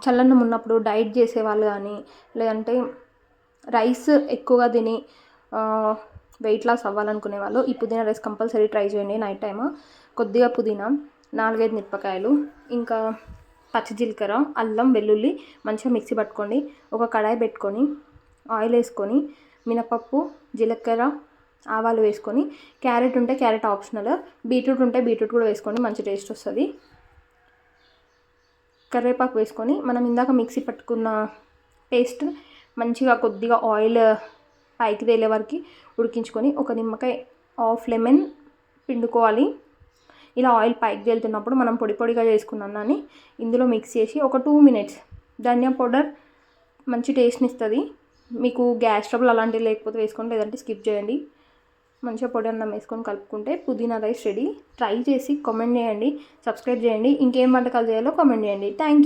చల్లన్నం ఉన్నప్పుడు డైట్ చేసేవాళ్ళు కానీ, లేదంటే రైస్ ఎక్కువగా తిని వెయిట్ లాస్ అవ్వాలనుకునే వాళ్ళు ఈ పుదీనా రైస్ కంపల్సరీ ట్రై చేయండి. నైట్ టైమ్ కొద్దిగా పుదీనా, 4-5 మిరపకాయలు, ఇంకా పచ్చి జీలకర్ర, అల్లం, వెల్లుల్లి మంచిగా మిక్సీ పట్టుకోండి. ఒక కడాయి పెట్టుకొని ఆయిల్ వేసుకొని మినపప్పు, జీలకర్ర, ఆవాలు వేసుకొని, క్యారెట్ ఉంటే క్యారెట్ ఆప్షనల్, బీట్రూట్ ఉంటే బీట్రూట్ కూడా వేసుకోండి, మంచి టేస్ట్ వస్తుంది. కరివేపాకు వేసుకొని మనం ఇందాక మిక్సీ పట్టుకున్న పేస్ట్ మంచిగా కొద్దిగా ఆయిల్ పైకి తేలే వరకు ఉడికించుకొని, ఒక నిమ్మకాయ హాఫ్ లెమన్ పిండుకోవాలి. ఇలా ఆయిల్ పైకి తేలుతున్నప్పుడు మనం పొడి పొడిగా చేసుకున్న అన్నాన్ని ఇందులో మిక్స్ చేసి ఒక 2 మినిట్స్, ధనియా పౌడర్ మంచి టేస్ట్ని ఇస్తుంది. మీకు గ్యాస్ ట్రబుల్ అలాంటివి లేకపోతే వేసుకోండి, లేదంటే స్కిప్ చేయండి. మంచిగా పొడి అన్నం వేసుకొని కలుపుకుంటే పుదీనా రైస్ రెడీ. ట్రై చేసి కామెంట్ చేయండి, సబ్స్క్రైబ్ చేయండి. ఇంకేం వంటకాలు చేయాలో కామెంట్ చేయండి. Thank you.